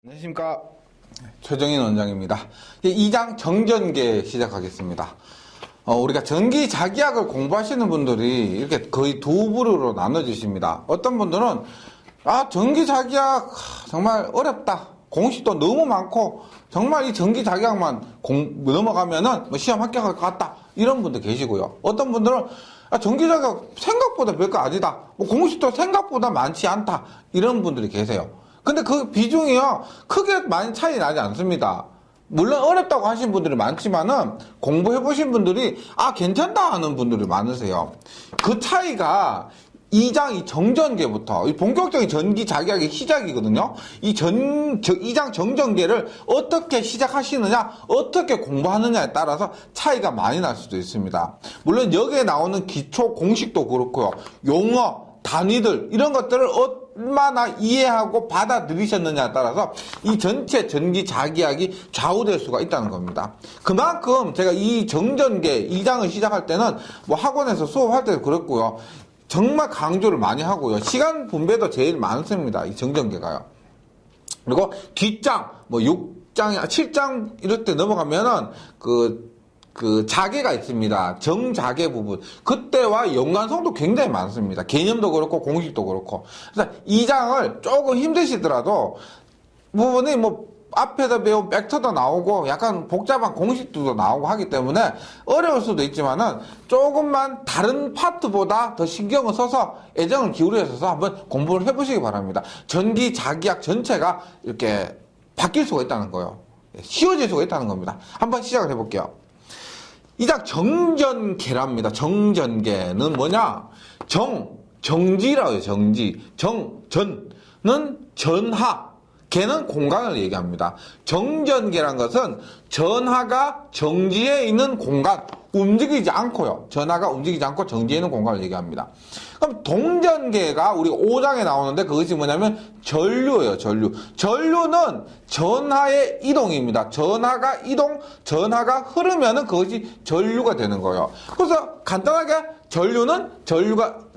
안녕하십니까. 최정인 원장입니다. 2장 정전계 시작하겠습니다. 우리가 전기자기학을 공부하시는 분들이 이렇게 거의 두 부류로 나눠지십니다. 어떤 분들은 전기자기학 정말 어렵다. 공식도 너무 많고 정말 이 전기자기학만 넘어가면은 시험 합격할 것 같다. 이런 분들 계시고요. 어떤 분들은 전기자기학 생각보다 별거 아니다. 공식도 생각보다 많지 않다. 이런 분들이 계세요. 근데 그 비중이요, 크게 많이 차이 나지 않습니다. 물론 어렵다고 하신 분들이 많지만은, 공부해보신 분들이, 괜찮다 하는 분들이 많으세요. 그 차이가 2장 이 정전계부터, 이 본격적인 전기 자기학의 시작이거든요. 이 2장 정전계를 어떻게 시작하시느냐, 어떻게 공부하느냐에 따라서 차이가 많이 날 수도 있습니다. 물론 여기에 나오는 기초 공식도 그렇고요. 용어, 단위들, 이런 것들을 얼마나 이해하고 받아들이셨느냐에 따라서 이 전체 전기 자기학이 좌우될 수가 있다는 겁니다. 그만큼 제가 이 정전계 2장을 시작할 때는 학원에서 수업할 때도 그렇고요. 정말 강조를 많이 하고요. 시간 분배도 제일 많습니다. 이 정전계가요. 그리고 뒷장, 6장, 7장 이럴 때 넘어가면은 자계가 있습니다. 정자계 부분. 그때와 연관성도 굉장히 많습니다. 개념도 그렇고, 공식도 그렇고. 그래서 2장을 조금 힘드시더라도, 부분이 앞에서 배운 벡터도 나오고, 약간 복잡한 공식도 나오고 하기 때문에, 어려울 수도 있지만은, 조금만 다른 파트보다 더 신경을 써서, 애정을 기울여서 한번 공부를 해보시기 바랍니다. 전기 자기학 전체가 이렇게 바뀔 수가 있다는 거예요. 쉬워질 수가 있다는 겁니다. 한번 시작을 해볼게요. 2장 정전계랍니다. 정전계는 뭐냐? 정지라고 해요. 정지. 전은 전하. 계는 공간을 얘기합니다. 정전계란 것은 전하가 정지에 있는 공간, 움직이지 않고요. 전하가 움직이지 않고 정지에 있는 공간을 얘기합니다. 그럼 동전계가 우리 5장에 나오는데 그것이 뭐냐면 전류예요. 전류. 전류는 전하의 이동입니다. 전하가 전하가 흐르면은 그것이 전류가 되는 거예요. 그래서 간단하게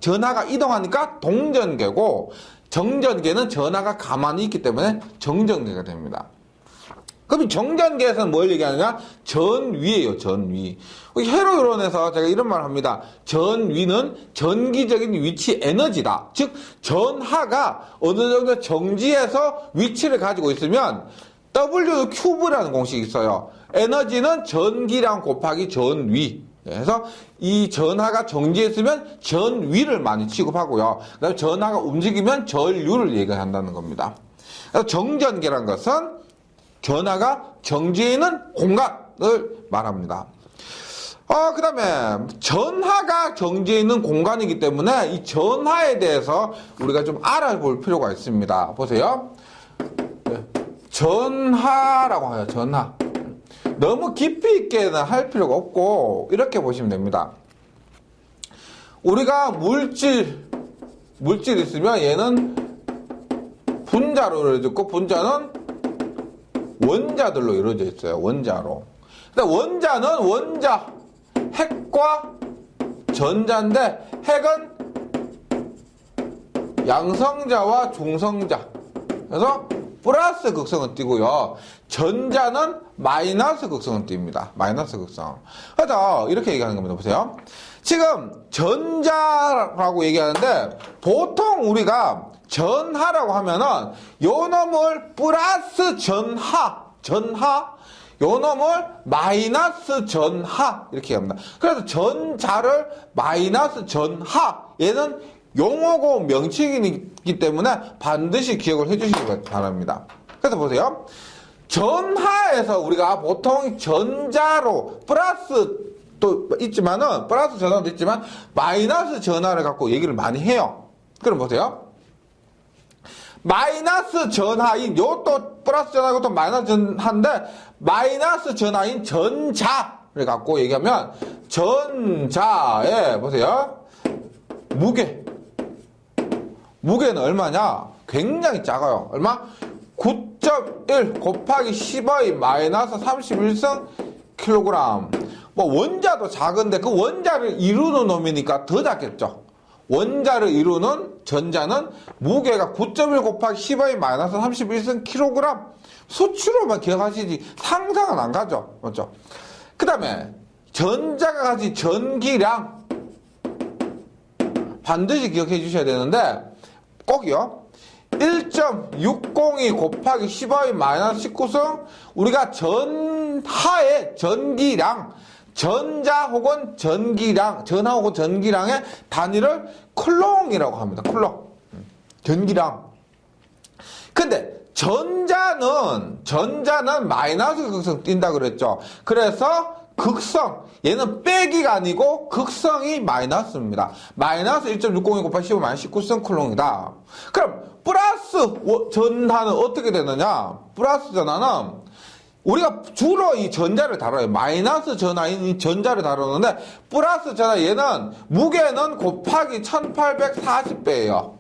전하가 이동하니까 동전계고, 정전계는 전하가 가만히 있기 때문에 정전계가 됩니다. 그럼 정전계에서는 뭘 얘기하느냐? 전위예요. 전위. 회로 이론에서 제가 이런 말을 합니다. 전위는 전기적인 위치 에너지다. 즉 전하가 어느 정도 정지에서 위치를 가지고 있으면 WQ라는 공식이 있어요. 에너지는 전기량 곱하기 전위. 그래서 이 전하가 정지에 있으면 전위를 많이 취급하고요. 그다음에 전하가 움직이면 전류를 얘기한다는 겁니다. 그래서 정전계란 것은 전하가 정지에 있는 공간을 말합니다. 그 다음에 전하가 정지에 있는 공간이기 때문에 이 전하에 대해서 우리가 좀 알아볼 필요가 있습니다. 보세요. 전하라고 해요. 전하. 너무 깊이 있게는 할 필요가 없고 이렇게 보시면 됩니다. 우리가 물질 있으면 얘는 분자로 이루어져 있고, 분자는 원자들로 이루어져 있어요. 원자로. 근데 원자는 원자, 핵과 전자인데, 핵은 양성자와 중성자. 그래서 플러스 극성을 띠고요. 전자는 마이너스 극성을 띱니다. 마이너스 극성. 그래서 이렇게 얘기하는 겁니다. 보세요. 지금 전자라고 얘기하는데 보통 우리가 전하라고 하면은 요 놈을 플러스 전하, 요 놈을 마이너스 전하 이렇게 합니다. 그래서 전자를 마이너스 전하, 얘는 용어고 명칭이기 때문에 반드시 기억을 해주시기 바랍니다. 그래서 보세요. 전하에서 우리가 보통 전자로 플러스도 있지만은, 플러스 전하도 있지만, 마이너스 전하를 갖고 얘기를 많이 해요. 그럼 보세요. 마이너스 전하인, 요것도 플러스 전하고 또 마이너스 전하인데, 마이너스 전하인 전자를 갖고 얘기하면, 전자에, 보세요. 무게는 얼마냐? 굉장히 작아요. 얼마? 9.1 곱하기 10의 마이너스 31승 킬로그램. 원자도 작은데 그 원자를 이루는 놈이니까 더 작겠죠. 원자를 이루는 전자는 무게가 9.1 곱하기 10의 마이너스 31승 킬로그램. 수치로만 기억하시지 상상은 안 가죠. 맞죠? 그 다음에 전자가 가진 전기량 반드시 기억해 주셔야 되는데 꼭이요. 1.602 곱하기 10의 마이너스 19승 우리가 전하의 전기량 전자 혹은 전기량 전하 혹은 전기량의 단위를 쿨롱이라고 합니다. 쿨롱 전기량. 근데 전자는 마이너스 극성 띈다 그랬죠. 그래서 극성 얘는 빼기가 아니고 극성이 마이너스입니다. 마이너스 1.602 곱하기 15 마이너스 19승 쿨롱이다. 그럼 플러스 전하는 어떻게 되느냐? 플러스 전하는 우리가 주로 이 전자를 다뤄요. 마이너스 전하인 이 전자를 다루는데 플러스 전하 얘는 무게는 곱하기 1840배예요.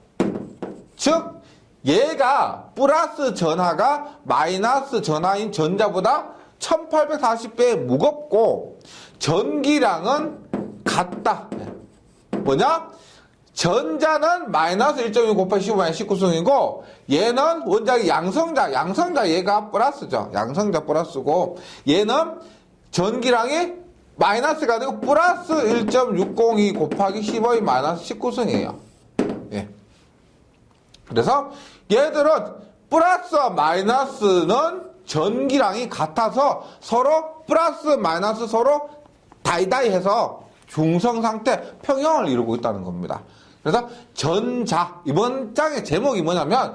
즉 얘가 플러스 전하가 마이너스 전하인 전자보다 1840배 무겁고 전기량은 같다. 뭐냐? 전자는 마이너스 1.2 곱하기 15 마이너스 19승이고 얘는 원자의 양성자 얘가 플러스죠. 양성자 플러스고 얘는 전기량이 마이너스가 아니고 플러스 1.602 곱하기 15의 마이너스 19승이에요. 예. 그래서 얘들은 플러스와 마이너스는 전기량이 같아서 서로 플러스 마이너스 서로 다이다이 해서 중성 상태 평형을 이루고 있다는 겁니다. 그래서 전자 이번 장의 제목이 뭐냐면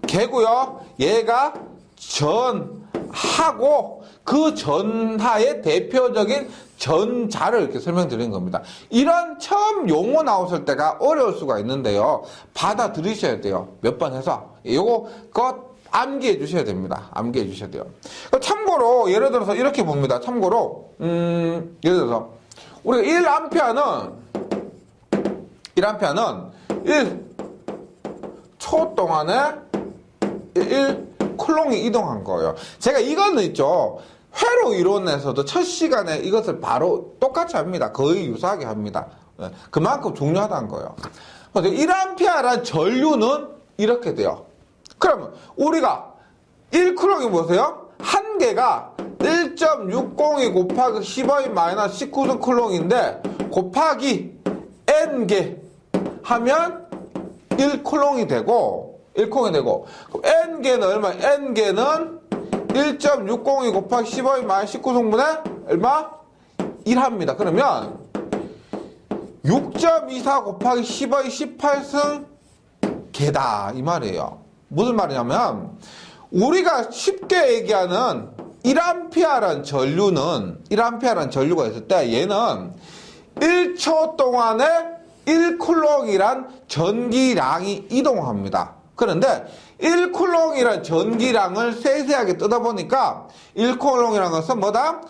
개고요. 얘가 전하고 그 전하의 대표적인 전자를 이렇게 설명드린 겁니다. 이런 처음 용어 나왔을 때가 어려울 수가 있는데요. 받아들이셔야 돼요. 몇 번 해서 요거 암기해 주셔야 됩니다. 암기해 주셔야 돼요. 참고로 예를 들어서 이렇게 봅니다. 참고로 예를 들어서 우리가 1A는 1초 동안에 1쿨롱이 이동한 거예요. 제가 이거는 있죠. 회로 이론에서도 첫 시간에 이것을 바로 똑같이 합니다. 거의 유사하게 합니다. 그만큼 중요하다는 거예요. 1A라는 전류는 이렇게 돼요. 그러면 우리가 1쿨롱이 뭐세요? 한 개가 1.602 곱하기 10의 마이너스 19승 쿨롱인데 곱하기 n개 하면 1쿨롱이 되고 n개는 얼마? n개는 1.602 곱하기 15의 마이너스 19승분의 얼마? 1합니다. 그러면 6.24 곱하기 10의 18승 개다 이 말이에요. 무슨 말이냐면 우리가 쉽게 얘기하는 1A라는 전류가 있을 때 얘는 1초 동안에 1쿨롱이란 전기량이 이동합니다. 그런데 1쿨롱이란 전기량을 세세하게 뜯어보니까 1쿨롱이라는 것은 뭐다?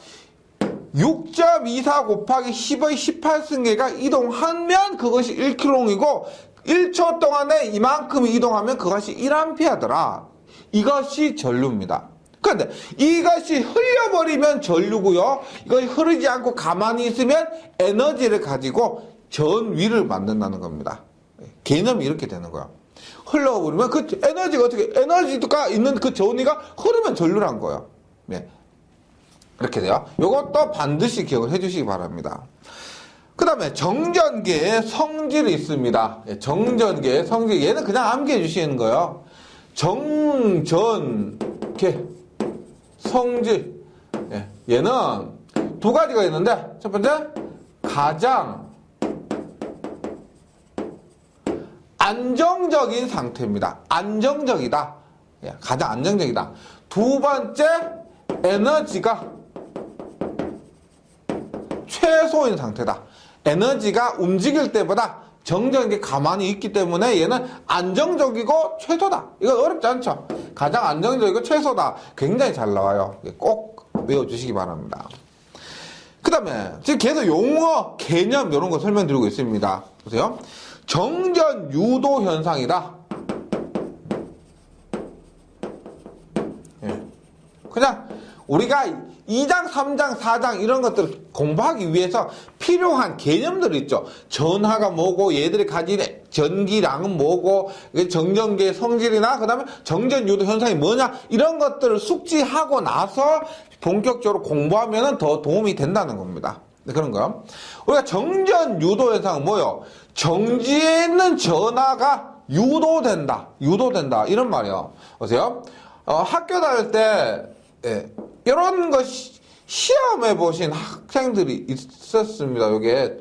6.24 곱하기 10의 18승계가 이동하면 그것이 1쿨롱이고 1초 동안에 이만큼 이동하면 그것이 1A더라. 이것이 전류입니다. 그런데 이것이 흘려버리면 전류고요. 이것이 흐르지 않고 가만히 있으면 에너지를 가지고 전위를 만든다는 겁니다. 개념이 이렇게 되는 거야. 흘러버리면 그 에너지가 에너지가 있는 그 전위가 흐르면 전류란 거예요. 네. 이렇게 돼요. 이것도 반드시 기억을 해주시기 바랍니다. 그 다음에 정전계의 성질이 있습니다. 정전계의 성질. 얘는 그냥 암기해 주시는 거예요. 정전계 성질. 얘는 두 가지가 있는데, 첫 번째, 가장 안정적인 상태입니다. 안정적이다. 가장 안정적이다. 두 번째, 에너지가 최소인 상태다. 에너지가 움직일 때보다 정전계 가만히 있기 때문에 얘는 안정적이고 최소다. 이거 어렵지 않죠? 가장 안정적이고 최소다. 굉장히 잘 나와요. 꼭 외워주시기 바랍니다. 그 다음에 지금 계속 용어, 개념 이런 거 설명드리고 있습니다. 보세요. 정전 유도 현상이다. 그냥 우리가 2장, 3장, 4장 이런 것들을 공부하기 위해서 필요한 개념들이 있죠. 전하가 뭐고, 얘들이 가진 전기량은 뭐고, 정전계의 성질이나, 그 다음에 정전유도 현상이 뭐냐, 이런 것들을 숙지하고 나서 본격적으로 공부하면 더 도움이 된다는 겁니다. 네, 그런 거요. 우리가 정전유도 현상은 뭐요? 정지에 있는 전하가 유도된다. 이런 말이에요. 보세요. 학교 다닐 때, 예, 이런 거 시험해 보신 학생들이 있었습니다. 여기에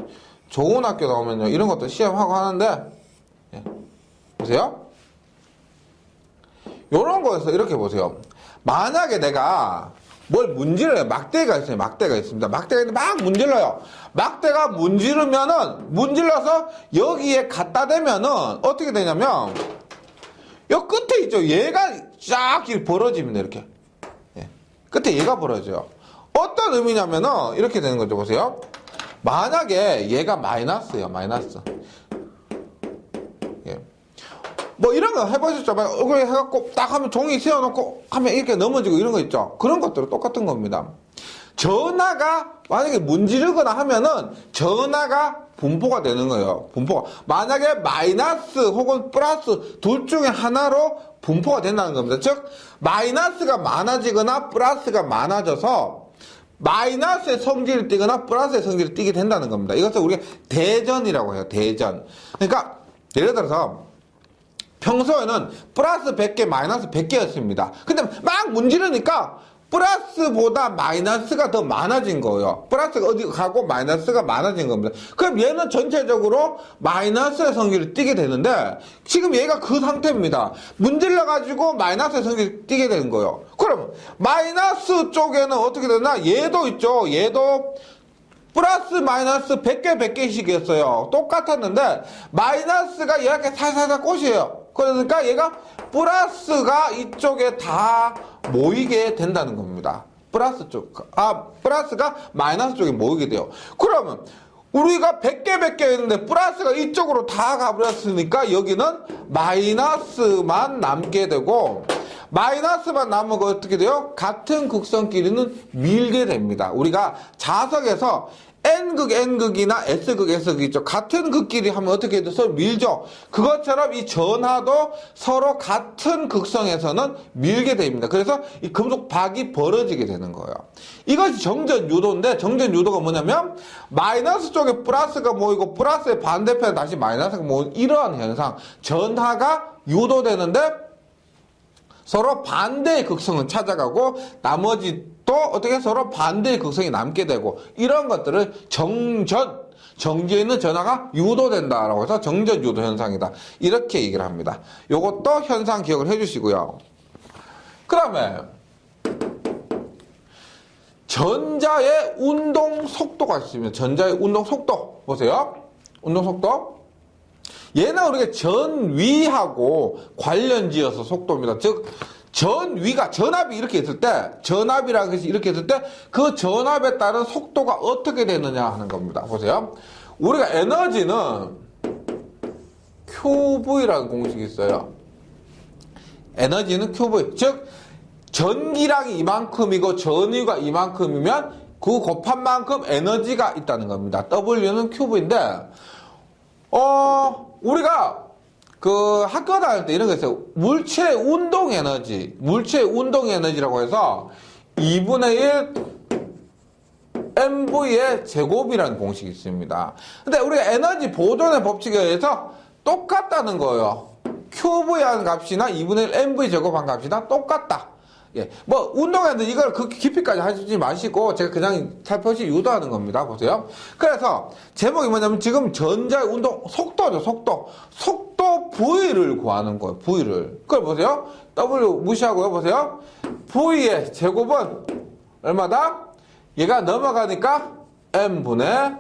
좋은 학교 나오면요. 이런 것도 시험하고 하는데, 예, 보세요. 이런 거에서 이렇게 보세요. 만약에 내가 뭘 문질러요. 막대가 있어요. 막대가 있습니다. 막대가 있는데 막 문질러요. 막대가 문질러서 여기에 갖다 대면은 어떻게 되냐면, 요 끝에 있죠. 얘가 쫙 이렇게 벌어집니다. 이렇게. 예. 끝에 얘가 벌어져요. 어떤 의미냐면은 이렇게 되는 거죠. 보세요. 만약에 얘가 마이너스예요. 마이너스. 예. 뭐 이런 거 해보셨죠? 이걸 해갖고 딱 하면 종이 세워놓고 하면 이렇게 넘어지고 이런 거 있죠? 그런 것들은 똑같은 겁니다. 전하가 만약에 문지르거나 하면은 전하가 분포가 되는 거예요. 분포가. 만약에 마이너스 혹은 플러스 둘 중에 하나로 분포가 된다는 겁니다. 즉, 마이너스가 많아지거나 플러스가 많아져서 마이너스의 성질을 띠거나 플러스의 성질을 띠게 된다는 겁니다. 이것을 우리가 대전이라고 해요. 대전. 그러니까 예를 들어서 평소에는 플러스 100개, 마이너스 100개였습니다. 근데 막 문지르니까 플러스보다 마이너스가 더 많아진 거예요. 플러스가 어디 가고 마이너스가 많아진 겁니다. 그럼 얘는 전체적으로 마이너스의 성질을 띠게 되는데 지금 얘가 그 상태입니다. 문질러가지고 마이너스의 성질을 띠게 되는 거예요. 그럼 마이너스 쪽에는 어떻게 되나? 얘도 있죠. 얘도 플러스 마이너스 100개 100개씩이었어요. 똑같았는데 마이너스가 이렇게 살살살 꽂혀요. 그러니까 얘가 플러스가 이쪽에 다 모이게 된다는 겁니다. 플러스가 마이너스 쪽에 모이게 돼요. 그러면 우리가 100개 100개였는데 플러스가 이쪽으로 다 가버렸으니까 여기는 마이너스만 남게 되고, 마이너스만 남은 어떻게 돼요? 같은 극성끼리는 밀게 됩니다. 우리가 자석에서 N극 N극이나 S극 S극 있죠. 같은 극끼리 하면 어떻게 돼서 밀죠. 그것처럼 이 전하도 서로 같은 극성에서는 밀게 됩니다. 그래서 이 금속 박이 벌어지게 되는 거예요. 이것이 정전유도인데, 정전유도가 뭐냐면 마이너스 쪽에 플러스가 모이고 플러스의 반대편에 다시 마이너스가 모이는 이러한 현상, 전하가 유도되는데 서로 반대의 극성을 찾아가고 나머지 또 어떻게 서로 반대의 극성이 남게 되고, 이런 것들을 정지에 있는 전하가 유도된다라고 해서 정전유도 현상이다, 이렇게 얘기를 합니다. 요것도 현상 기억을 해주시고요. 그 다음에 전자의 운동 속도가 있습니다. 전자의 운동 속도 보세요. 운동 속도, 얘는 우리가 전위하고 관련지어서 속도입니다. 즉 전압이 이렇게 있을 때, 전압이라는 것이 이렇게 있을 때 그 전압에 따른 속도가 어떻게 되느냐 하는 겁니다. 보세요. 우리가 에너지는 QV라는 공식이 있어요. 에너지는 QV, 즉 전기량이 이만큼이고 전위가 이만큼이면 그 곱한 만큼 에너지가 있다는 겁니다. W는 QV인데, 우리가 그 학교 다닐 때 이런 거 있어요. 물체 운동 에너지라고 해서 2분의 1 mv의 제곱이라는 공식이 있습니다. 근데 우리가 에너지 보존의 법칙에 의해서 똑같다는 거예요. QV한 값이나 2분의 1 mv 제곱한 값이나 똑같다. 예, 뭐 운동에는 이걸 그 깊이까지 하시지 마시고 제가 그냥 살펴시 유도하는 겁니다. 보세요. 그래서 제목이 뭐냐면 지금 전자의 운동 속도죠. 속도 V를 구하는 거예요. V를. 그걸 보세요. W 무시하고요. 보세요. V의 제곱은 얼마다? 얘가 넘어가니까 M분의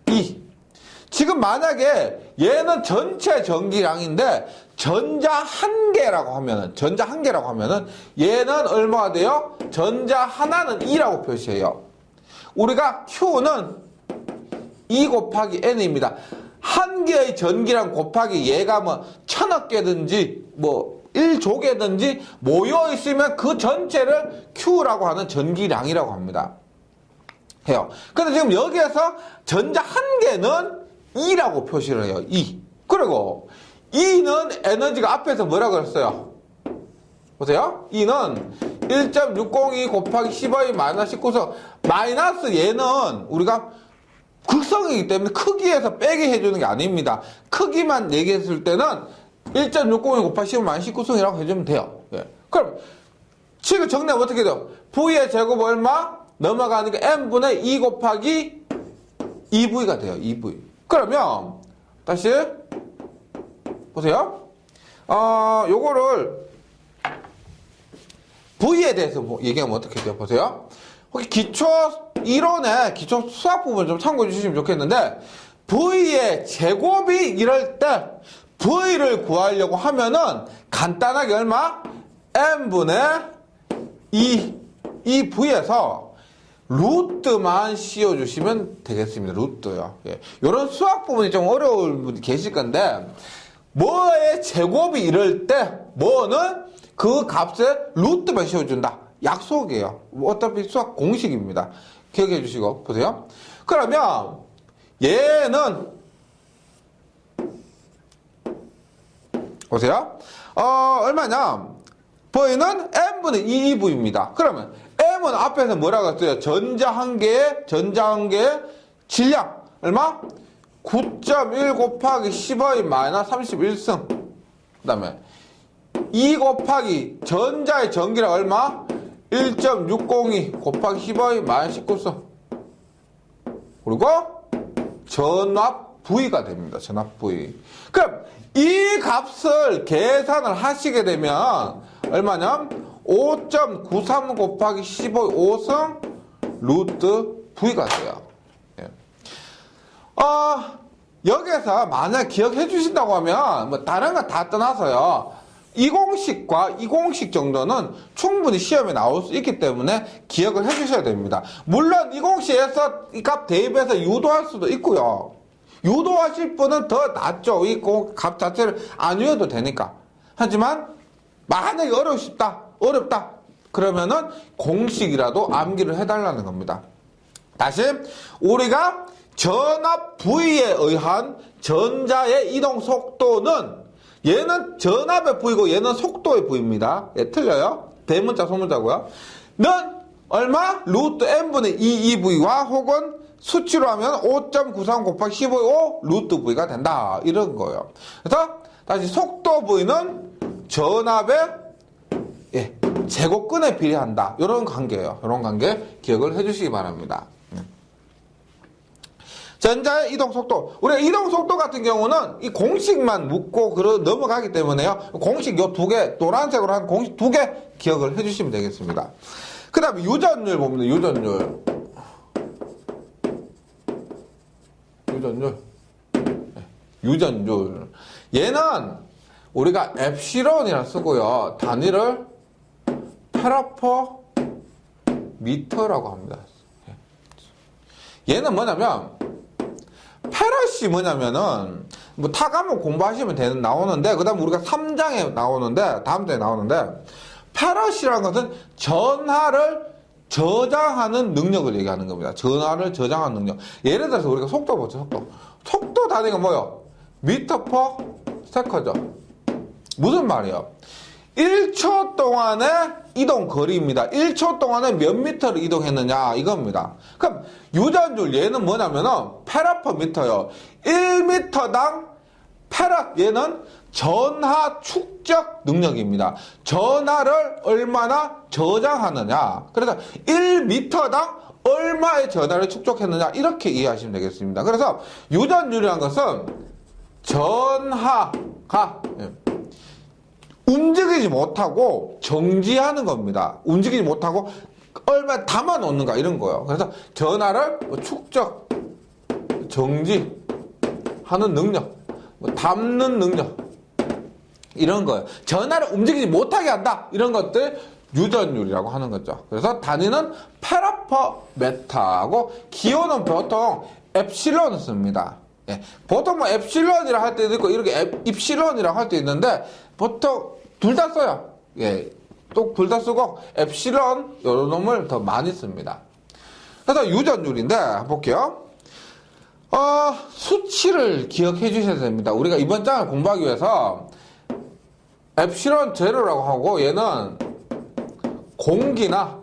2. 지금 만약에 얘는 전체 전기량인데 전자 한 개라고 하면은 얘는 얼마가 돼요? 전자 하나는 2라고 표시해요. 우리가 Q는 2 곱하기 N입니다. 한 개의 전기량 곱하기 얘가 뭐 1000억 개든지 뭐 1족이든지 모여 있으면 그 전체를 Q라고 하는 전기량이라고 합니다. 해요. 근데 지금 여기에서 전자 한 개는 E라고 표시를 해요. E. 그리고 E는 에너지가 앞에서 뭐라 그랬어요? 보세요. E는 1.602 곱하기 10의 마이너스 19성. 마이너스 얘는 우리가 극성이기 때문에 크기에서 빼게 해주는 게 아닙니다. 크기만 얘기했을 때는 1.602 곱하기 10의 마이너스 19성이라고 해주면 돼요. 예. 그럼 지금 정리하면 어떻게 돼요? V의 제곱 얼마? 넘어가니까 N분의 2 곱하기 2V가 돼요. 2V. 그러면 다시 보세요. 요거를 V에 대해서 얘기하면 어떻게 돼요? 보세요. 혹시 기초 이론의 기초 수학 부분 좀 참고해 주시면 좋겠는데, V의 제곱이 이럴 때 V를 구하려고 하면은 간단하게 얼마? N분의 2 V에서 루트만 씌워주시면 되겠습니다. 루트요. 예. 이런 수학 부분이 좀 어려울 분이 계실 건데, 뭐의 제곱이 이럴 때 뭐는 그 값에 루트만 씌워준다. 약속이에요. 어차피 수학 공식입니다. 기억해 주시고 보세요. 그러면 얘는 보세요. 얼마냐? V는 N분의 2V입니다. 그러면 M은 앞에서 뭐라고 했어요? 전자 한 개의 질량 얼마? 9.1 곱하기 10의 마이너스 31승. 그 다음에 2 곱하기 전자의 전기량 얼마? 1.602 곱하기 10의 마이너스 19승. 그리고 전압 V가 됩니다. 전압 V. 그럼 이 값을 계산을 하시게 되면 얼마냐? 5.93 곱하기 15의 5승 루트 V가 돼요. 예. 여기에서 만약 기억해 주신다고 하면 뭐 다른 거 다 떠나서요. 이 공식과 이 공식 정도는 충분히 시험에 나올 수 있기 때문에 기억을 해 주셔야 됩니다. 물론 이 공식에서 이 값 대입해서 유도할 수도 있고요. 유도하실 분은 더 낫죠. 이 값 자체를 안 외워도 되니까. 하지만 만약에 어렵다. 그러면은 공식이라도 암기를 해달라는 겁니다. 다시 우리가 전압 V에 의한 전자의 이동 속도는 얘는 전압의 V고 얘는 속도의 V입니다. 예, 틀려요. 대문자 소문자고요. 는 얼마? 루트 N분의 2V와 혹은 수치로 하면 5.93 곱하기 15의 5 루트 V가 된다. 이런 거예요. 그래서 다시 속도 V는 전압의 제곱근에 비례한다. 이런 관계예요. 이런 관계 기억을 해주시기 바랍니다. 전자의 이동 속도. 우리가 이동 속도 같은 경우는 이 공식만 묻고 넘어가기 때문에요. 공식 요 두 개, 노란색으로 한 공식 두 개 기억을 해주시면 되겠습니다. 그 다음에 유전율 봅니다. 유전율. 얘는 우리가 엡실론이라 쓰고요. 단위를 페라퍼 미터라고 합니다. 얘는 뭐냐면 페럿이 뭐냐면은 뭐 타과목 공부하시면 나오는데 그다음 우리가 3장에 나오는데 다음 주에 나오는데 페럿이라는 것은 전하를 저장하는 능력을 얘기하는 겁니다. 전하를 저장하는 능력. 예를 들어서 우리가 속도 보죠. 속도 단위가 뭐요? 미터 퍼 세컨드. 무슨 말이에요? 1초 동안의 이동 거리입니다. 1초 동안에 몇 미터를 이동했느냐 이겁니다. 그럼 유전율 얘는 뭐냐면은 페라퍼미터요. 1미터당 페라 얘는 전하 축적 능력입니다. 전하를 얼마나 저장하느냐. 그래서 1미터당 얼마의 전하를 축적했느냐 이렇게 이해하시면 되겠습니다. 그래서 유전율이라는 것은 전하가 움직이지 못하고 정지하는 겁니다. 움직이지 못하고 얼마 담아놓는가 이런 거예요. 그래서 전하를 축적, 정지하는 능력, 담는 능력 이런 거예요. 전하를 움직이지 못하게 한다 이런 것들 유전율이라고 하는 거죠. 그래서 단위는 페라퍼메타하고 기호는 보통 엡실론을 씁니다. 보통 뭐 엡실론이라 할 때도 있고 이렇게 입실론이라고 할 때 있는데 보통 둘 다 써요. 예. 또 둘 다 쓰고 엡실론 요런 놈을 더 많이 씁니다. 그래서 유전율인데 한번 볼게요. 수치를 기억해 주셔야 됩니다. 우리가 이번 장을 공부하기 위해서 엡실론 제로라고 하고 얘는 공기나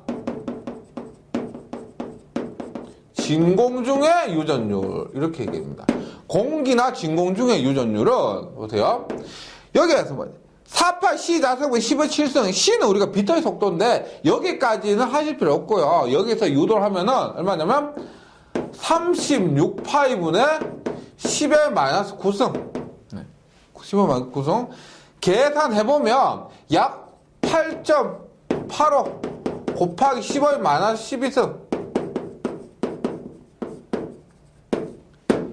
진공 중의 유전율 이렇게 얘기합니다. 공기나 진공 중의 유전율은 보세요. 여기에서 뭐 48 C 자성분 10의 7승 C는 우리가 비터의 속도인데 여기까지는 하실 필요 없고요. 여기서 유도를 하면은 얼마냐면 36파이분의 10의 마이너스 9승 10의 마이너스 9승 계산해보면 약 8.85 곱하기 10의 마이너스 12승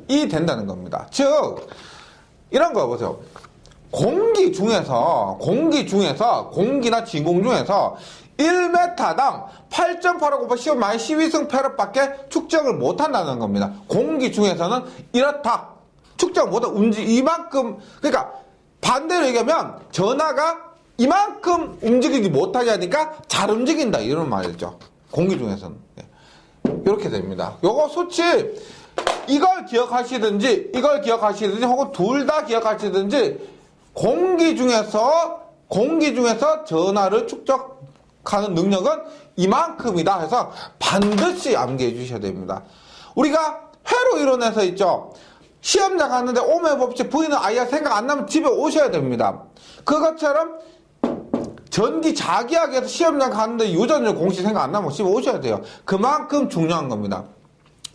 이 된다는 겁니다. 즉 이런 거 보세요. 공기 중에서 공기나 진공 중에서 1m당 8.85 곱하기 10 마이너스 12승 페럿밖에 축적을 못한다는 겁니다. 공기 중에서는 이렇다. 축적 못한 이만큼 그러니까 반대로 얘기하면 전하가 이만큼 움직이지 못하게 하니까 잘 움직인다 이런 말이죠. 공기 중에서는 이렇게 됩니다. 요거 수치 이걸 기억하시든지 혹은 둘 다 기억하시든지 공기 중에서 전하를 축적하는 능력은 이만큼이다 해서 반드시 암기해 주셔야 됩니다. 우리가 회로 이론에서 있죠. 시험장 갔는데 오메 법칙 V는 I야 생각 안 나면 집에 오셔야 됩니다. 그것처럼 전기 자기학에서 시험장 갔는데 유전율 공식 생각 안 나면 집에 오셔야 돼요. 그만큼 중요한 겁니다.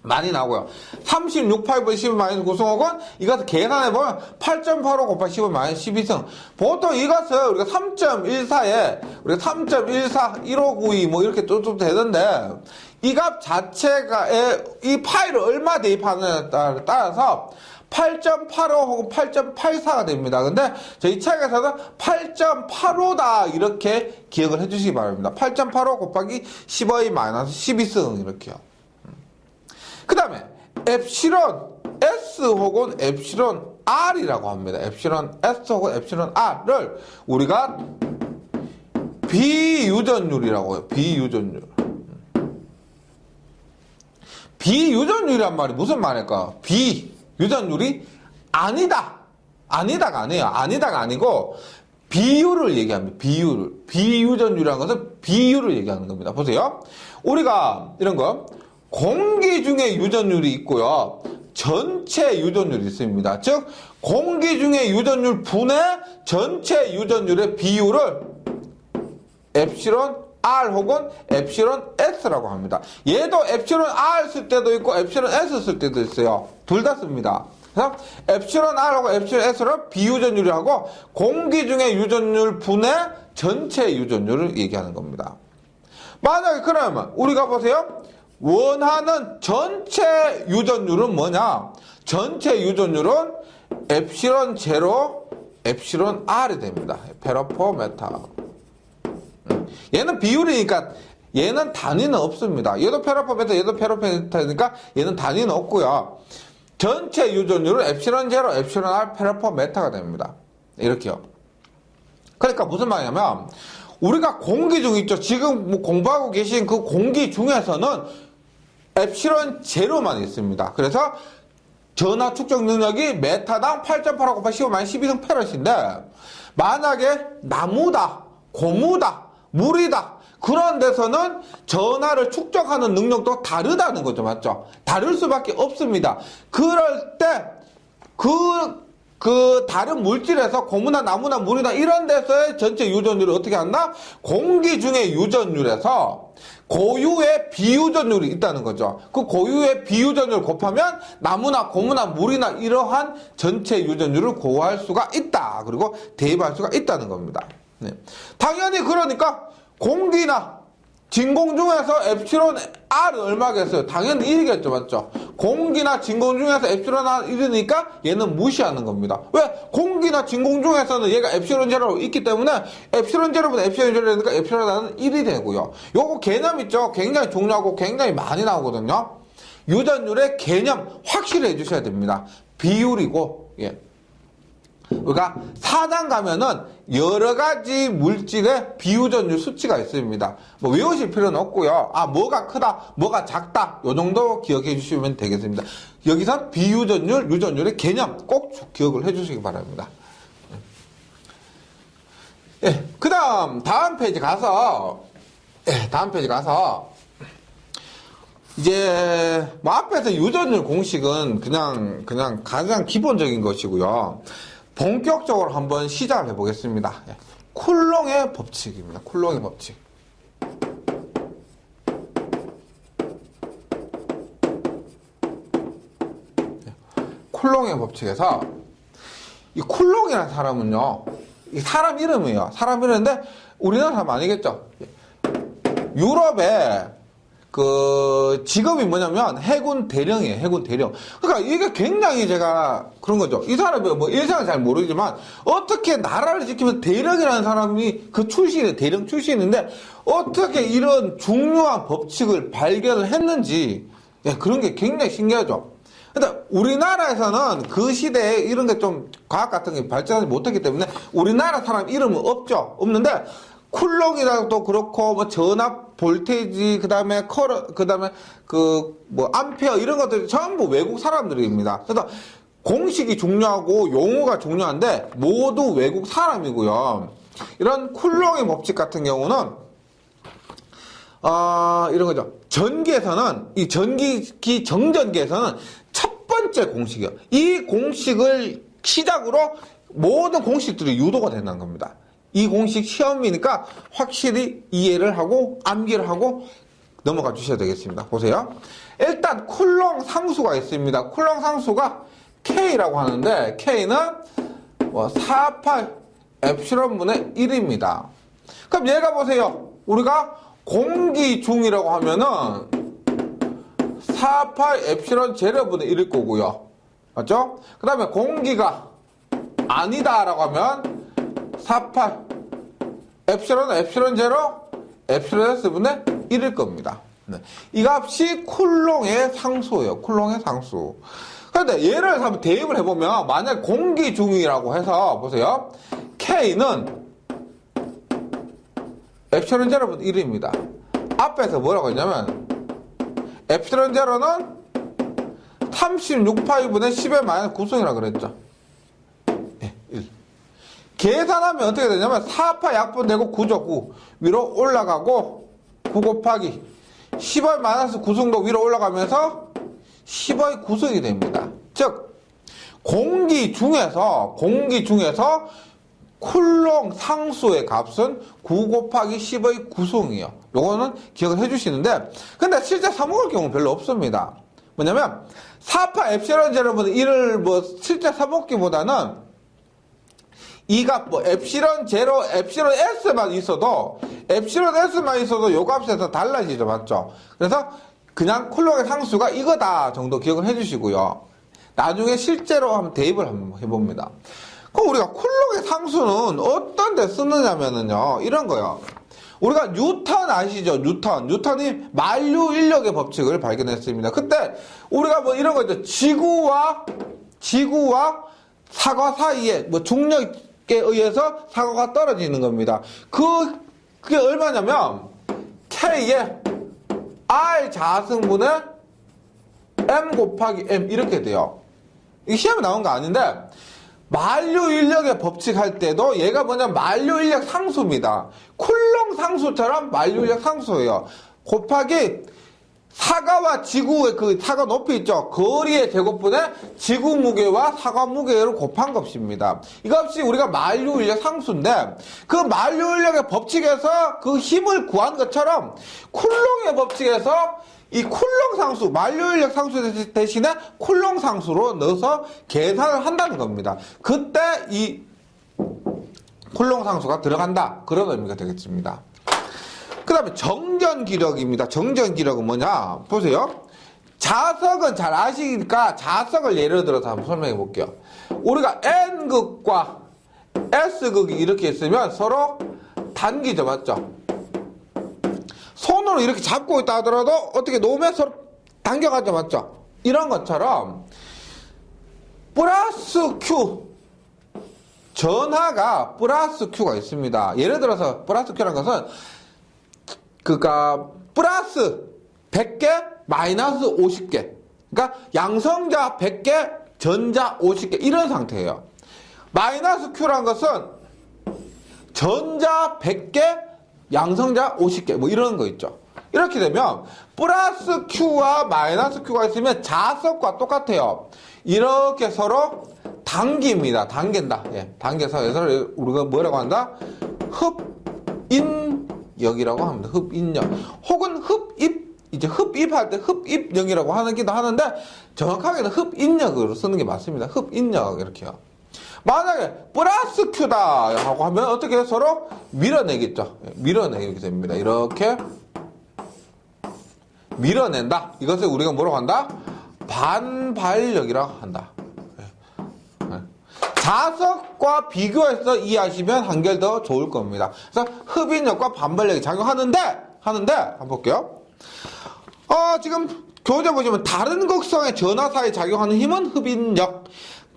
많이 나오고요. 36파이분 10 마이너스 9승 혹은 이것을 계산해보면 8.85 곱하기 10 마이너스 12승. 보통 이것을 우리가 3.14에 우리가 3.14, 1592 뭐 이렇게 뚝뚝 되는데 이 값 자체가 이 파이를 얼마 대입하느냐에 따라서 8.85 혹은 8.84가 됩니다. 근데 저희 책에서는 8.85다 이렇게 기억을 해주시기 바랍니다. 8.85 곱하기 10의 마이너스 12승 이렇게요. 그 다음에 엡실론 S 혹은 엡실론 R이라고 합니다. 엡실론 S 혹은 엡실론 R을 우리가 비유전율이라고 해요. 비유전율. 비유전율이란 말이 무슨 말일까? 비유전율이 아니다가 아니에요. 아니다가 아니고 비율을 얘기합니다. 비유전율이라는 것은 비율을 얘기하는 겁니다. 보세요. 우리가 이런 거 공기 중에 유전율이 있고요. 전체 유전율이 있습니다. 즉 공기 중에 유전율 분의 전체 유전율의 비율을 엡실론 R 혹은 엡실론 S라고 합니다. 얘도 엡실론 R 쓸 때도 있고 엡실론 S 쓸 때도 있어요. 둘 다 씁니다. 그래서 엡실론 R 하고 엡실론 S를 비유전율이라고 공기 중에 유전율 분의 전체 유전율을 얘기하는 겁니다. 만약에 그러면 우리가 보세요. 원하는 전체 유전율은 뭐냐? 전체 유전율은 엡실론 제로, 엡실론 R이 됩니다. 페러퍼 메타. 얘는 비율이니까 얘는 단위는 없습니다. 얘도 페러퍼 메타, 얘도 페러퍼 메타니까 얘는 단위는 없고요. 전체 유전율은 엡실론 제로, 엡실론 R, 페러퍼 메타가 됩니다. 이렇게요. 그러니까 무슨 말이냐면 우리가 공기 중 있죠. 지금 뭐 공부하고 계신 그 공기 중에서는 엡실론 제로만 있습니다. 그래서 전하 축적 능력이 메타당 8.85 곱하기 15 마이너스 12승 페럿인데 만약에 나무다, 고무다, 물이다 그런 데서는 전하를 축적하는 능력도 다르다는 거죠. 맞죠? 다를 수밖에 없습니다. 그럴 때 그 다른 물질에서 고무나 나무나 물이나 이런 데서의 전체 유전율을 어떻게 한다? 공기 중의 유전율에서 고유의 비유전율이 있다는 거죠. 그 고유의 비유전율을 곱하면 나무나 고무나 물이나 이러한 전체 유전율을 고할 수가 있다. 그리고 대입할 수가 있다는 겁니다. 네. 당연히 그러니까 공기나 진공 중에서 엡실론 R은 얼마겠어요? 당연히 1이겠죠. 맞죠? 공기나 진공 중에서 엡실론 R 1이니까 얘는 무시하는 겁니다. 왜? 공기나 진공 중에서는 얘가 엡실론 제로로 있기 때문에 엡실론 제로보다 엡실론 제로니까 엡실론 R은 1이 되고요. 요거 개념 있죠? 굉장히 중요하고 굉장히 많이 나오거든요. 유전율의 개념 확실히 해주셔야 됩니다. 비율이고, 예. 우리가 사당 가면은 여러 가지 물질의 비유전율 수치가 있습니다. 뭐 외우실 필요는 없고요. 뭐가 크다, 뭐가 작다, 요 정도 기억해 주시면 되겠습니다. 여기서 비유전율, 유전율의 개념 꼭 기억을 해 주시기 바랍니다. 예, 그 다음 페이지 가서, 이제, 뭐 앞에서 유전율 공식은 그냥 가장 기본적인 것이고요. 본격적으로 한번 시작을 해보겠습니다. 쿨롱의 법칙입니다. 쿨롱의 법칙. 쿨롱의 법칙에서 이 쿨롱이라는 사람은요, 이 사람 이름이에요. 사람 이름인데 우리나라 사람 아니겠죠? 유럽에 그 직업이 뭐냐면 해군 대령이에요. 해군 대령. 그러니까 이게 굉장히 제가 그런 거죠. 이 사람이 뭐 일생은 잘 모르지만 어떻게 나라를 지키면 대령이라는 사람이 그 출신이 대령 출신인데 어떻게 이런 중요한 법칙을 발견을 했는지 그런 게 굉장히 신기하죠. 근데 우리나라에서는 그 시대에 이런 게 좀 과학 같은 게 발전하지 못했기 때문에 우리나라 사람 이름은 없죠. 없는데 쿨롱이라도 그렇고 뭐 전압 볼테이지 그다음에 뭐 암페어 이런 것들이 전부 외국 사람들입니다. 그래서 공식이 중요하고 용어가 중요한데 모두 외국 사람이고요. 이런 쿨롱의 법칙 같은 경우는 이런 거죠. 전기에서는 이 전기기 정전기에서는 첫 번째 공식이에요. 이 공식을 시작으로 모든 공식들이 유도가 된다는 겁니다. 이 공식 시험이니까 확실히 이해를 하고 암기를 하고 넘어가 주셔야 되겠습니다. 보세요. 일단 쿨롱 상수가 있습니다. 쿨롱 상수가 K라고 하는데 K는 4,8 엡실론분의 1입니다. 그럼 얘가 보세요. 우리가 공기 중이라고 하면은 4,8 엡실론 제로분의 1일 거고요. 맞죠? 그 다음에 공기가 아니다라고 하면 4,8 엡실론 제로 엡실론 S분의 1일 겁니다. 네. 이 값이 쿨롱의 상수예요. 쿨롱의 상수. 그런데 얘를 한번 대입을 해보면 만약 공기 중이라고 해서 보세요. K는 엡실론 제로분의 1입니다. 앞에서 뭐라고 했냐면 엡실론 제로는 36파이분의 10의 마이너스 9승이라고 그랬죠. 네, 1. 계산하면 어떻게 되냐면 4파 약분되고 9죠. 9 위로 올라가고 9 곱하기 10의 마이너스 9승도 위로 올라가면서 10의 9승이 됩니다. 즉 공기 중에서 쿨롱 상수의 값은 9 곱하기 10의 9승이에요. 요거는 기억을 해주시는데 근데 실제 써먹을 경우는 별로 없습니다. 뭐냐면 4파 엡실론 제로분의 1을 뭐 실제 써먹기보다는 이 값 뭐 엡실론 제로 엡실론 S만 있어도 요 값에서 달라지죠. 맞죠? 그래서 그냥 쿨롱의 상수가 이거다 정도 기억을 해주시고요. 나중에 실제로 한번 대입을 한번 해봅니다. 그럼 우리가 쿨롱의 상수는 어떤 데 쓰느냐면은요, 이런 거요. 우리가 뉴턴 아시죠? 뉴턴이 만류 인력의 법칙을 발견했습니다. 그때 우리가 뭐 이런 거 있죠. 지구와 사과 사이에 뭐 중력에 의해서 사과가 떨어지는 겁니다. 그게 얼마냐면 K의 R 자승분의 M 곱하기 M 이렇게 돼요. 이게 시험에 나온 거 아닌데 만류 인력의 법칙 할 때도 얘가 뭐냐면 만류 인력 상수입니다. 쿨롱 상수처럼 만류 인력 상수예요. 곱하기 사과와 지구의 그 사과 높이 있죠. 거리의 제곱분의 지구 무게와 사과 무게를 곱한 값입니다. 이 값이 우리가 만류 인력 상수인데 그 만류 인력의 법칙에서 그 힘을 구한 것처럼 쿨롱의 법칙에서 이 쿨롱 상수, 만류 인력 상수 대신에 쿨롱 상수로 넣어서 계산을 한다는 겁니다. 그때 이 쿨롱 상수가 들어간다. 그런 의미가 되겠습니다. 그 다음에 정전기력입니다. 정전기력은 뭐냐? 보세요. 자석은 잘 아시니까 자석을 예를 들어서 한번 설명해 볼게요. 우리가 N극과 S극이 이렇게 있으면 서로 단기죠. 맞죠? 손으로 이렇게 잡고 있다 하더라도 어떻게 놓으면 서로 당겨가죠. 맞죠? 이런 것처럼 플러스 Q 전하가 플러스 Q가 있습니다. 예를 들어서 플러스 Q라는 것은 그니까 플러스 100개 마이너스 50개. 그러니까 양성자 100개 전자 50개 이런 상태예요. 마이너스 Q라는 것은 전자 100개 양성자 50개 뭐 이런 거 있죠. 이렇게 되면 플러스 Q와 마이너스 Q가 있으면 자석과 똑같아요. 이렇게 서로 당깁니다. 당긴다. 예, 당겨서 서로 우리가 뭐라고 한다? 흡인역이라고 합니다. 흡인역. 혹은 흡입, 이제 흡입할 때 흡입역이라고 하기도 하는데 정확하게는 흡인역으로 쓰는 게 맞습니다. 흡인역 이렇게요. 만약에 플러스 Q다 하고 하면 어떻게 서로 밀어내겠죠. 밀어내게 됩니다. 이렇게 밀어낸다. 이것을 우리가 뭐라고 한다? 반발력이라고 한다. 자석과 비교해서 이해하시면 한결 더 좋을 겁니다. 그래서 흡인력과 반발력이 작용하는데 한번 볼게요. 지금 교재 보시면 다른 극성의 전하 사이에 작용하는 힘은 흡인력.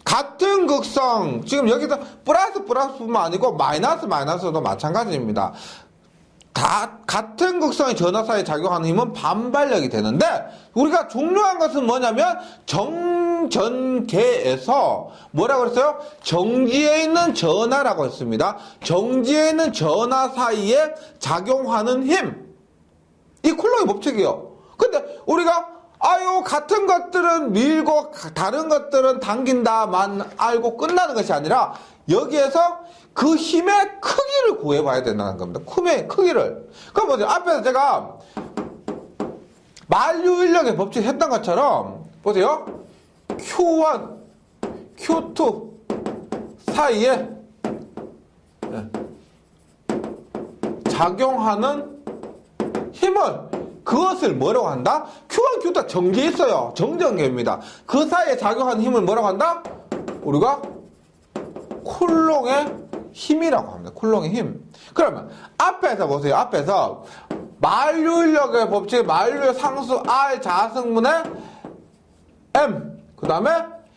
같은 극성, 지금 여기서 플러스뿐만 아니고 마이너스도 마찬가지입니다. 같은 극성의 전하 사이에 작용하는 힘은 반발력이 되는데, 우리가 중요한 것은 뭐냐면, 정전계에서 뭐라고 그랬어요? 정지에 있는 전하라고 했습니다. 정지에 있는 전하 사이에 작용하는 힘. 이 쿨롱의 법칙이에요. 근데 우리가 같은 것들은 밀고 다른 것들은 당긴다만 알고 끝나는 것이 아니라 여기에서 그 힘의 크기를 구해봐야 된다는 겁니다. 힘의 크기를. 그럼 보세요. 앞에서 제가 만류인력의 법칙 했던 것처럼 보세요. Q1, Q2 사이에 작용하는 힘을 그것을 뭐라고 한다? Q1, Q2 정지에 있어요. 정전계입니다. 그 사이에 작용하는 힘을 뭐라고 한다? 우리가 쿨롱의 힘이라고 합니다. 쿨롱의 힘. 그러면 앞에서 보세요. 앞에서 만류인력의 법칙, 만류의 상수 R 자승분의 M, 그 다음에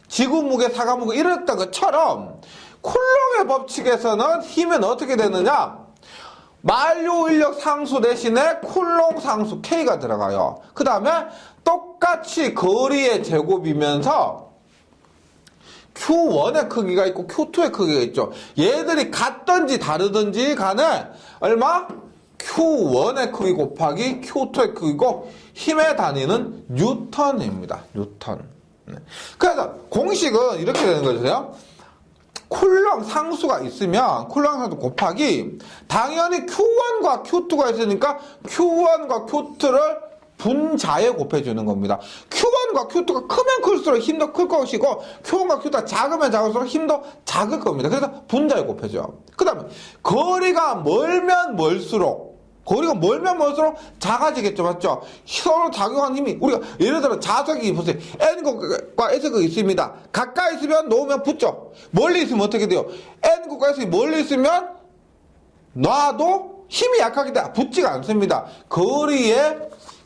지구무게, 사각무게 이랬던 것처럼 쿨롱의 법칙에서는 힘은 어떻게 되느냐? 만류인력 상수 대신에 쿨롱 상수 K가 들어가요. 그 다음에 똑같이 거리의 제곱이면서 Q1의 크기가 있고 Q2의 크기가 있죠. 얘들이 같든지 다르든지 간에 얼마? Q1의 크기 곱하기 Q2의 크기고 힘의 단위는 뉴턴입니다. 뉴턴. 그래서 공식은 이렇게 되는 거죠. 쿨롱 상수가 있으면 쿨롱 상수 곱하기 당연히 Q1과 Q2가 있으니까 Q1과 Q2를 분자에 곱해주는 겁니다. Q1과 Q2가 크면 클수록 힘도 클 것이고 Q1과 Q2가 작으면 작을수록 힘도 작을 겁니다. 그래서 분자에 곱해줘요. 그 다음에 거리가 멀면 멀수록 작아지겠죠. 맞죠? 서로 작용하는 힘이 우리가 예를 들어 자석이 보세요. N국과 S국이 있습니다. 가까이 있으면 놓으면 붙죠. 멀리 있으면 어떻게 돼요? N국과 S국이 멀리 있으면 놔도 힘이 약하기 때문에 붙지가 않습니다.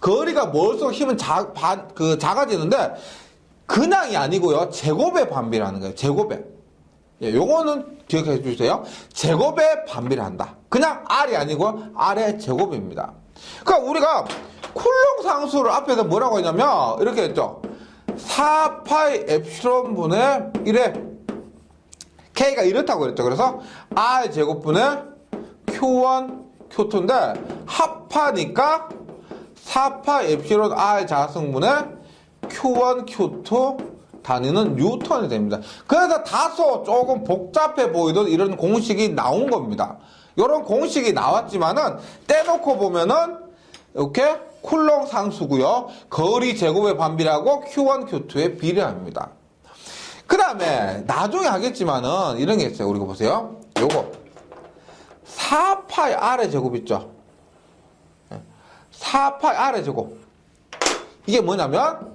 거리가 멀수록 힘은 작아지는데 그냥이 아니고요. 제곱에 반비라는 거예요. 제곱에. 요거는 기억해 주세요. 제곱에 반비례한다. 그냥 R이 아니고 R의 제곱입니다. 그러니까 우리가 쿨롱 상수를 앞에서 뭐라고 했냐면 이렇게 했죠. 4파이 엡실론분의 1에 K가 이렇다고 그랬죠. 그래서 R 제곱분의 Q1, Q2인데 합하니까 4파이 엡실론 R 자승분의 Q1, Q2 단위는 뉴턴이 됩니다. 그래서 다소 조금 복잡해 보이던 이런 공식이 나온 겁니다. 이런 공식이 나왔지만은 떼놓고 보면은 이렇게 쿨롱 상수고요. 거리 제곱의 반비례하고 Q1, Q2의 비례합니다. 그 다음에 나중에 하겠지만은 이런 게 있어요. 우리가 보세요. 요거 4파이 R의 제곱 있죠. 4파이 R의 제곱. 이게 뭐냐면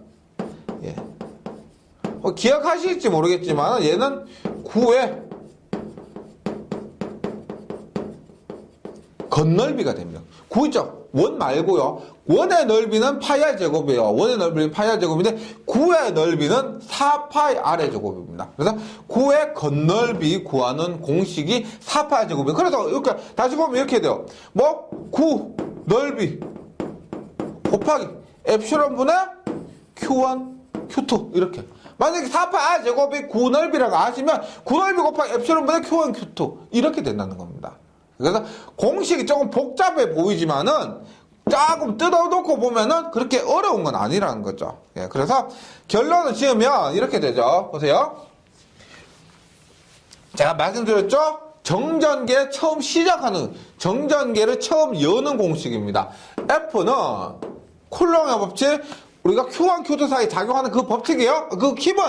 기억하실지 모르겠지만 얘는 9의 겉넓이가 됩니다. 9 있죠? 원 말고요. 원의 넓이는 파이 R 제곱이에요. 원의 넓이는 파이 R 제곱인데 9의 넓이는 4파이 R의 제곱입니다. 그래서 9의 겉넓이 구하는 공식이 4파이 제곱이에요. 그래서 이렇게 다시 보면 이렇게 돼요. 뭐 9 넓이 곱하기 엡실론 분의 Q1, Q2 이렇게. 만약에 4파이 R 제곱이 9 넓이라고 아시면 9 넓이 곱하기 엡실론 분의 Q1, Q2 이렇게 된다는 겁니다. 그래서 공식이 조금 복잡해 보이지만은 조금 뜯어놓고 보면은 그렇게 어려운 건 아니라는 거죠. 예, 그래서 결론을 지으면 이렇게 되죠. 보세요. 제가 말씀드렸죠? 정전계 처음 시작하는, 정전계를 처음 여는 공식입니다. F는 쿨롱의 법칙, 우리가 Q1, Q2 사이 작용하는 그 법칙이에요. 그 힘은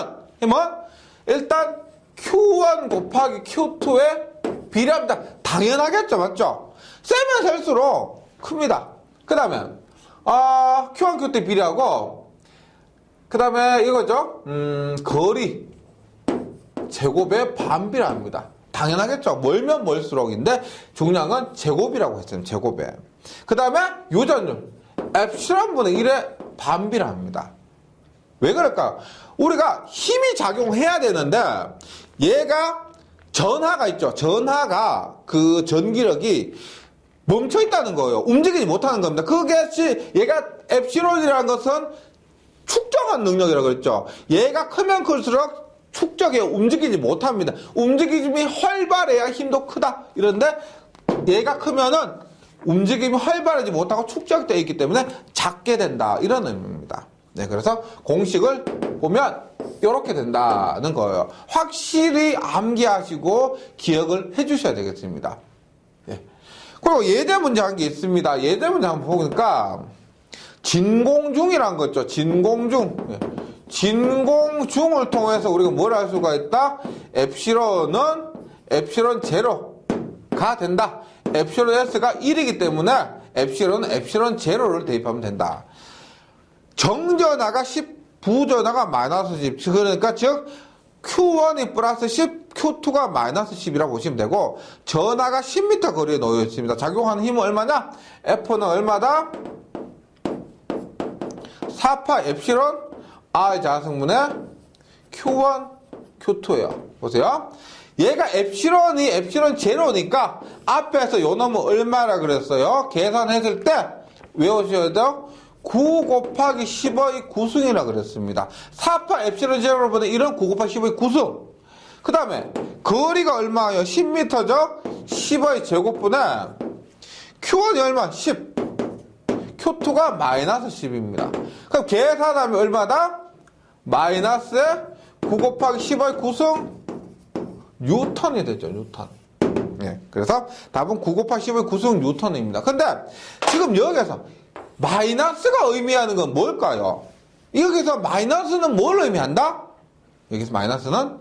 일단 Q1 곱하기 Q2의 비례합니다. 당연하겠죠, 맞죠? 세면 셀수록 큽니다. 그 다음에 Q1, Q2 비례하고 그 다음에 이거죠. 거리 제곱의 반비례합니다. 당연하겠죠. 멀면 멀수록인데 중량은 제곱이라고 했어요. 제곱에. 그 다음에 유전율 엡실론 분의 1의 반비례합니다. 왜 그럴까요? 우리가 힘이 작용해야 되는데 얘가 전하가 있죠. 전하가 그 전기력이 멈춰 있다는 거예요. 움직이지 못하는 겁니다. 그것이 얘가 엡실론이라는 것은 축적한 능력이라고 그랬죠. 얘가 크면 클수록 축적에 움직이지 못합니다. 움직임이 활발해야 힘도 크다. 이런데 얘가 크면은 움직임이 활발하지 못하고 축적되어 있기 때문에 작게 된다. 이런 의미입니다. 네, 그래서 공식을 보면 이렇게 된다는 거예요. 확실히 암기하시고 기억을 해주셔야 되겠습니다. 네. 그리고 예제 문제 한 게 있습니다. 예제 문제 한번 보니까 진공중이라는 거 있죠. 진공중. 네. 진공중을 통해서 우리가 뭘 할 수가 있다? 엡실론은 엡실론 제로가 된다. 엡실론 S가 1이기 때문에 엡실론은 엡실론 제로를 대입하면 된다. 정전하가 10, 부전하가 마이너스 10. 그러니까 즉 Q1이 플러스 10, Q2가 마이너스 10이라고 보시면 되고 전하가 10m 거리에 놓여 있습니다. 작용하는 힘은 얼마냐? F는 얼마다? 4파 엡실론 R 자승분의 Q1, Q2예요. 보세요. 얘가 엡실론이 엡실론 제로니까 앞에서 요 놈은 얼마라 그랬어요? 계산했을 때 외우셔야 돼요. 9 곱하기 10의 9승이라 그랬습니다. 4파 엡실론 제로로 이런 9 곱하기 10의 9승. 그 다음에 거리가 얼마예요? 10m죠? 10의 제곱분에 Q1이 얼마? 10. Q2가 마이너스 10입니다. 그럼 계산하면 얼마다? 마이너스 9 곱하기 10의 9승 뉴턴이 되죠. 뉴턴. 예, 그래서 답은 9 곱하기 10의 9승 뉴턴입니다. 근데 지금 여기서 마이너스가 의미하는 건 뭘까요? 여기서 마이너스는 뭘 의미한다? 여기서 마이너스는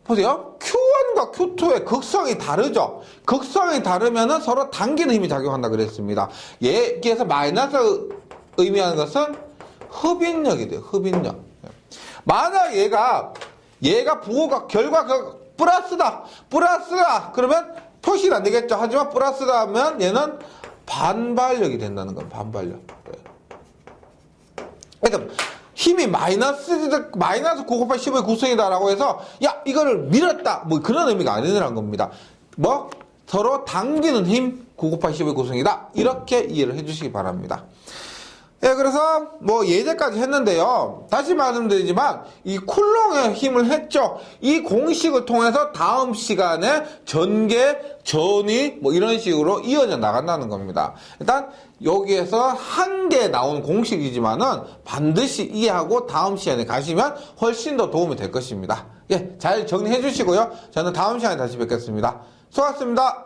보세요. Q1과 Q2의 극성이 다르죠. 극성이 다르면은 서로 당기는 힘이 작용한다 그랬습니다. 여기에서 마이너스 의미하는 것은 흡인력이 돼요. 흡인력. 만약 얘가 부호가 결과가 플러스다. 그러면 표시는 안 되겠죠. 하지만 플러스다 하면 얘는 반발력이 된다는 거예요. 반발력. 그러니까 힘이 마이너스 9 곱하기 10의 9승이다라고 해서 야 이거를 밀었다 뭐 그런 의미가 아니라는 겁니다. 뭐 서로 당기는 힘 9 곱하기 10의 9승이다 이렇게 이해를 해주시기 바랍니다. 예, 그래서 뭐 예제까지 했는데요. 다시 말씀드리지만 이 쿨롱의 힘을 했죠. 이 공식을 통해서 다음 시간에 전개, 전위 뭐 이런 식으로 이어져 나간다는 겁니다. 일단 여기에서 한 개 나온 공식이지만은 반드시 이해하고 다음 시간에 가시면 훨씬 더 도움이 될 것입니다. 예, 잘 정리해 주시고요. 저는 다음 시간에 다시 뵙겠습니다. 수고하셨습니다.